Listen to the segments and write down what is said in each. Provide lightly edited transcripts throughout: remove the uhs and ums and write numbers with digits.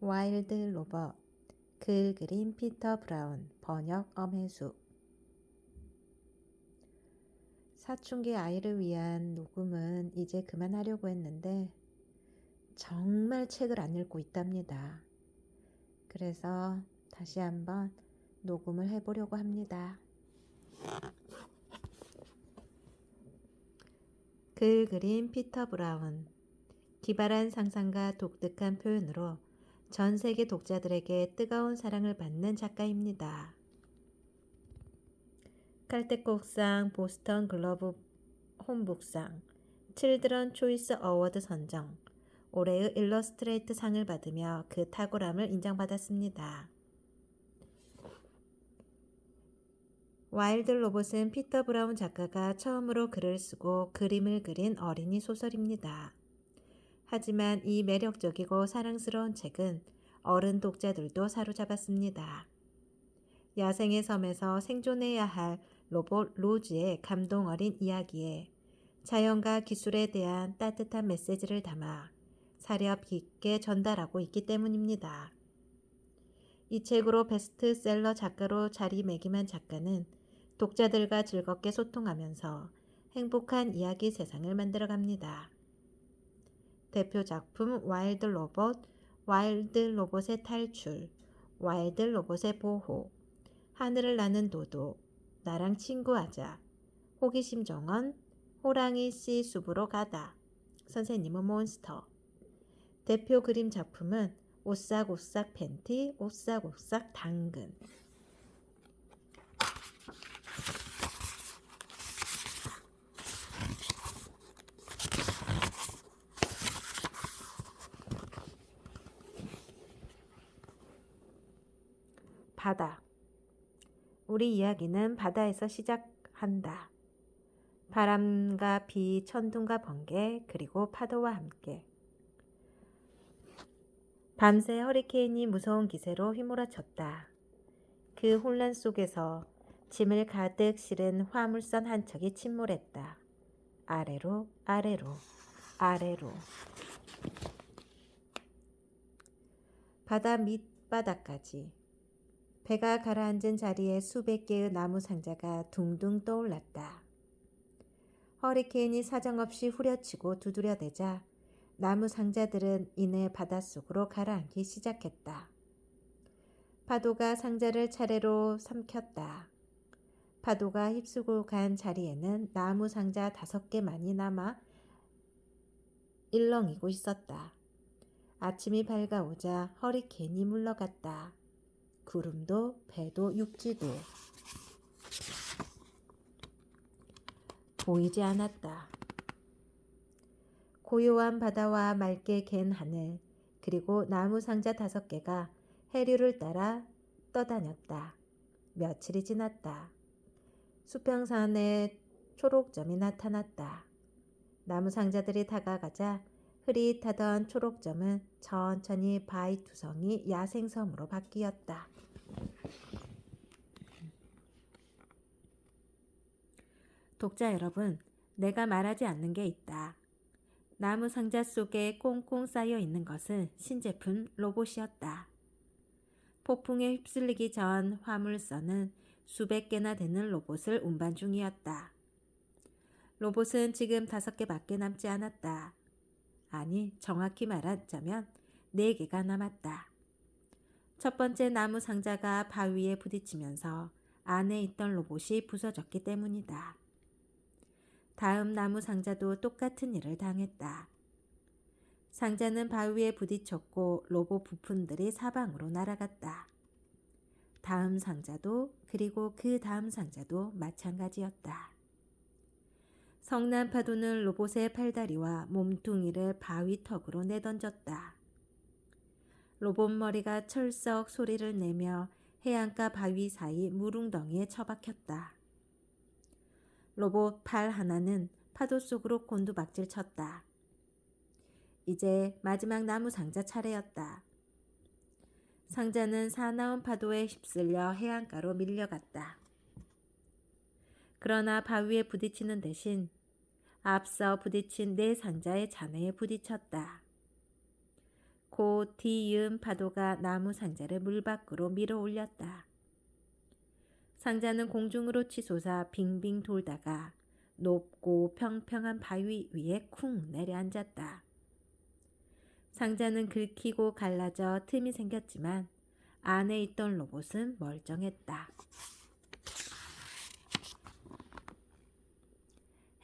와일드 로봇, 글 그린 피터 브라운, 번역 엄혜수. 사춘기 아이를 위한 녹음은 이제 그만하려고 했는데 정말 책을 안 읽고 있답니다. 그래서 다시 한번 녹음을 해보려고 합니다. 글 그린 피터 브라운, 기발한 상상과 독특한 표현으로 전 세계 독자들에게 뜨거운 사랑을 받는 작가입니다. 칼텍곡상, 보스턴 글로브 홈북상, 칠드런 초이스 어워드 선정, 올해의 일러스트레이트 상을 받으며 그 탁월함을 인정받았습니다. 와일드 로봇은 피터 브라운 작가가 처음으로 글을 쓰고 그림을 그린 어린이 소설입니다. 하지만 이 매력적이고 사랑스러운 책은 어른 독자들도 사로잡았습니다. 야생의 섬에서 생존해야 할 로봇 로즈의 감동 어린 이야기에 자연과 기술에 대한 따뜻한 메시지를 담아 사려 깊게 전달하고 있기 때문입니다. 이 책으로 베스트셀러 작가로 자리매김한 작가는 독자들과 즐겁게 소통하면서 행복한 이야기 세상을 만들어갑니다. 대표 작품 와일드 로봇, 와일드 로봇의 탈출, 와일드 로봇의 보호, 하늘을 나는 도도, 나랑 친구하자, 호기심 정원, 호랑이 씨 숲으로 가다, 선생님은 몬스터. 대표 그림 작품은 오싹오싹 팬티, 오싹오싹 당근. 바다. 우리 이야기는 바다에서 시작한다. 바람과 비, 천둥과 번개, 그리고 파도와 함께. 밤새 허리케인이 무서운 기세로 휘몰아쳤다. 그 혼란 속에서 짐을 가득 실은 화물선 한 척이 침몰했다. 아래로, 아래로, 아래로. 바다 밑바닥까지. 배가 가라앉은 자리에 수백 개의 나무 상자가 둥둥 떠올랐다. 허리케인이 사정없이 후려치고 두드려대자 나무 상자들은 이내 바닷속으로 가라앉기 시작했다. 파도가 상자를 차례로 삼켰다. 파도가 휩쓰고 간 자리에는 나무 상자 5개만이 남아 일렁이고 있었다. 아침이 밝아오자 허리케인이 물러갔다. 구름도 배도 육지도 보이지 않았다. 고요한 바다와 맑게 갠 하늘, 그리고 나무 상자 5개가 해류를 따라 떠다녔다. 며칠이 지났다. 수평선에 초록점이 나타났다. 나무 상자들이 다가가자 흐릿하던 초록점은 천천히 바위투성이 야생섬으로 바뀌었다. 독자 여러분, 내가 말하지 않는 게 있다. 나무 상자 속에 꽁꽁 쌓여 있는 것은 신제품 로봇이었다. 폭풍에 휩쓸리기 전 화물선은 수백 개나 되는 로봇을 운반 중이었다. 로봇은 지금 5개밖에 남지 않았다. 아니, 정확히 말하자면 4개가 남았다. 첫 번째 나무 상자가 바위에 부딪히면서 안에 있던 로봇이 부서졌기 때문이다. 다음 나무 상자도 똑같은 일을 당했다. 상자는 바위에 부딪혔고 로봇 부품들이 사방으로 날아갔다. 다음 상자도 그리고 그 다음 상자도 마찬가지였다. 성난 파도는 로봇의 팔다리와 몸뚱이를 바위 턱으로 내던졌다. 로봇 머리가 철썩 소리를 내며 해안가 바위 사이 무릉덩이에 처박혔다. 로봇 팔 하나는 파도 속으로 곤두박질 쳤다. 이제 마지막 나무 상자 차례였다. 상자는 사나운 파도에 휩쓸려 해안가로 밀려갔다. 그러나 바위에 부딪히는 대신 앞서 부딪힌 4상자의 잔해에 부딪혔다. 곧 뒤이은 파도가 나무 상자를 물 밖으로 밀어 올렸다. 상자는 공중으로 치솟아 빙빙 돌다가 높고 평평한 바위 위에 쿵 내려앉았다. 상자는 긁히고 갈라져 틈이 생겼지만 안에 있던 로봇은 멀쩡했다.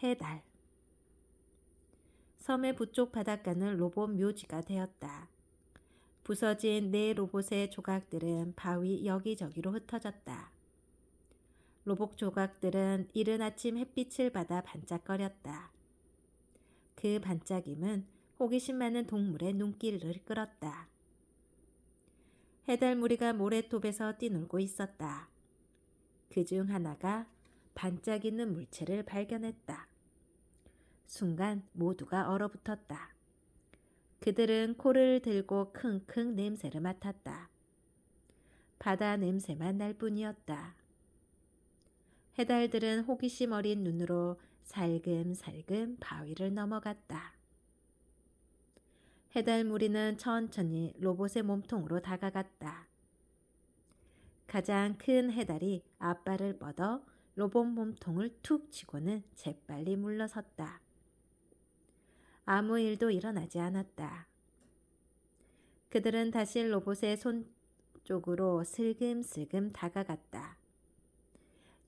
해달. 섬의 북쪽 바닷가는 로봇 묘지가 되었다. 부서진 네 로봇의 조각들은 바위 여기저기로 흩어졌다. 로봇 조각들은 이른 아침 햇빛을 받아 반짝거렸다. 그 반짝임은 호기심 많은 동물의 눈길을 끌었다. 해달무리가 모래톱에서 뛰놀고 있었다. 그중 하나가 반짝이는 물체를 발견했다. 순간 모두가 얼어붙었다. 그들은 코를 들고 킁킁 냄새를 맡았다. 바다 냄새만 날 뿐이었다. 해달들은 호기심 어린 눈으로 살금살금 바위를 넘어갔다. 해달무리는 천천히 로봇의 몸통으로 다가갔다. 가장 큰 해달이 앞발을 뻗어 로봇 몸통을 툭 치고는 재빨리 물러섰다. 아무 일도 일어나지 않았다. 그들은 다시 로봇의 손 쪽으로 슬금슬금 다가갔다.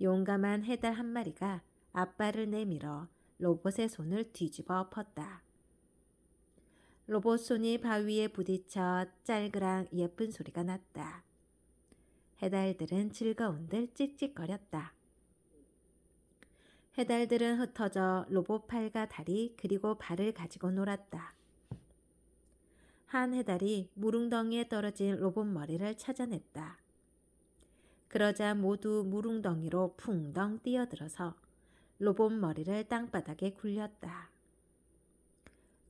용감한 해달 한 마리가 앞발을 내밀어 로봇의 손을 뒤집어 엎었다. 로봇 손이 바위에 부딪혀 짤그랑 예쁜 소리가 났다. 해달들은 즐거운들 찍찍거렸다. 해달들은 흩어져 로봇 팔과 다리 그리고 발을 가지고 놀았다. 한 해달이 무릉덩이에 떨어진 로봇 머리를 찾아냈다. 그러자 모두 무릉덩이로 풍덩 뛰어들어서 로봇 머리를 땅바닥에 굴렸다.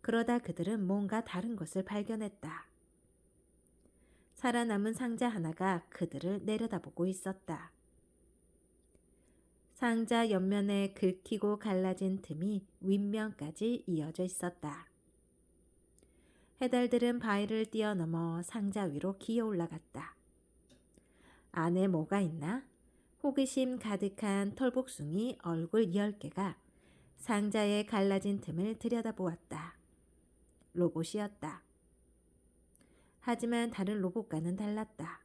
그러다 그들은 뭔가 다른 것을 발견했다. 살아남은 상자 하나가 그들을 내려다보고 있었다. 상자 옆면에 긁히고 갈라진 틈이 윗면까지 이어져 있었다. 해달들은 바위를 뛰어넘어 상자 위로 기어 올라갔다. 안에 뭐가 있나? 호기심 가득한 털복숭이 얼굴 10개가 상자의 갈라진 틈을 들여다보았다. 로봇이었다. 하지만 다른 로봇과는 달랐다.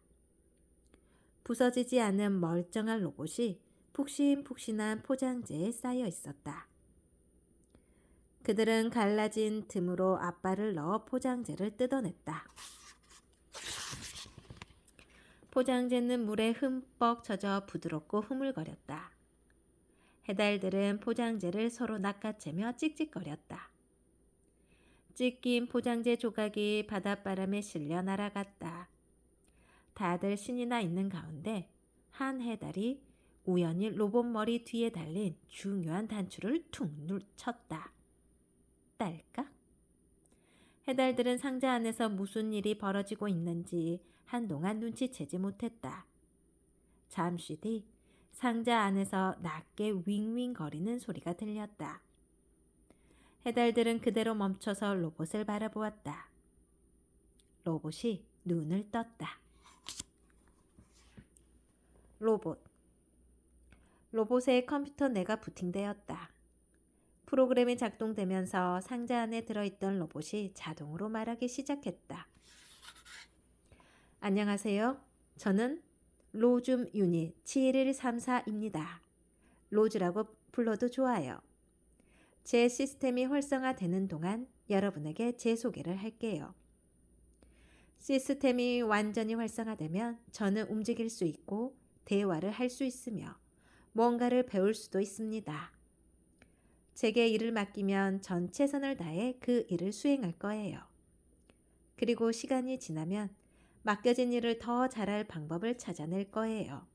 부서지지 않은 멀쩡한 로봇이 푹신푹신한 포장재에 쌓여 있었다. 그들은 갈라진 틈으로 앞발을 넣어 포장재를 뜯어냈다. 포장재는 물에 흠뻑 젖어 부드럽고 흐물거렸다. 해달들은 포장재를 서로 낚아채며 찍찍거렸다. 찢긴 포장재 조각이 바닷바람에 실려 날아갔다. 다들 신이 나 있는 가운데 한 해달이 우연히 로봇 머리 뒤에 달린 중요한 단추를 툭 쳤다. 딸깍? 해달들은 상자 안에서 무슨 일이 벌어지고 있는지 한동안 눈치채지 못했다. 잠시 뒤 상자 안에서 낮게 윙윙 거리는 소리가 들렸다. 해달들은 그대로 멈춰서 로봇을 바라보았다. 로봇이 눈을 떴다. 로봇의 컴퓨터 뇌가 부팅되었다. 프로그램이 작동되면서 상자 안에 들어있던 로봇이 자동으로 말하기 시작했다. 안녕하세요. 저는 로줌 유닛 7134입니다. 로즈라고 불러도 좋아요. 제 시스템이 활성화되는 동안 여러분에게 제 소개를 할게요. 시스템이 완전히 활성화되면 저는 움직일 수 있고 대화를 할 수 있으며 뭔가를 배울 수도 있습니다. 제게 일을 맡기면 전 최선을 다해 그 일을 수행할 거예요. 그리고 시간이 지나면 맡겨진 일을 더 잘할 방법을 찾아낼 거예요.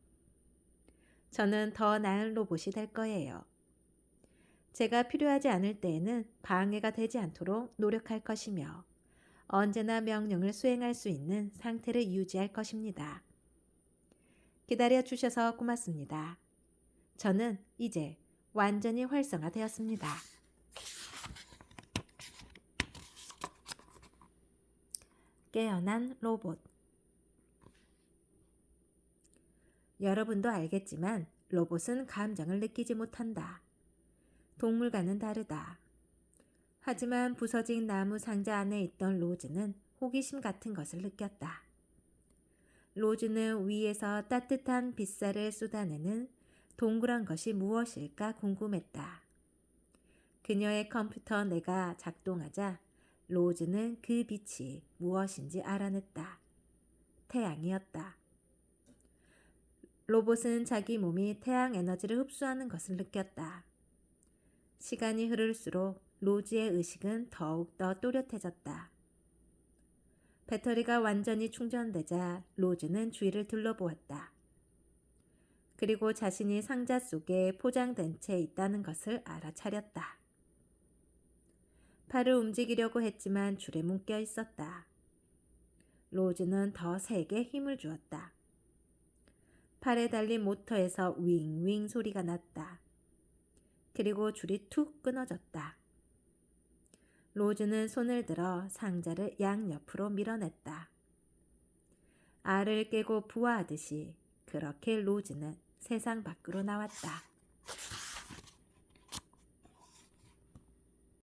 저는 더 나은 로봇이 될 거예요. 제가 필요하지 않을 때에는 방해가 되지 않도록 노력할 것이며 언제나 명령을 수행할 수 있는 상태를 유지할 것입니다. 기다려 주셔서 고맙습니다. 저는 이제 완전히 활성화되었습니다. 깨어난 로봇. 여러분도 알겠지만 로봇은 감정을 느끼지 못한다. 동물과는 다르다. 하지만 부서진 나무 상자 안에 있던 로즈는 호기심 같은 것을 느꼈다. 로즈는 위에서 따뜻한 빗살을 쏟아내는 동그란 것이 무엇일까 궁금했다. 그녀의 컴퓨터 뇌가 작동하자 로즈는 그 빛이 무엇인지 알아냈다. 태양이었다. 로봇은 자기 몸이 태양 에너지를 흡수하는 것을 느꼈다. 시간이 흐를수록 로즈의 의식은 더욱더 또렷해졌다. 배터리가 완전히 충전되자 로즈는 주위를 둘러보았다. 그리고 자신이 상자 속에 포장된 채 있다는 것을 알아차렸다. 팔을 움직이려고 했지만 줄에 묶여 있었다. 로즈는 더 세게 힘을 주었다. 팔에 달린 모터에서 윙윙 소리가 났다. 그리고 줄이 툭 끊어졌다. 로즈는 손을 들어 상자를 양옆으로 밀어냈다. 알을 깨고 부화하듯이 그렇게 로즈는 세상 밖으로 나왔다.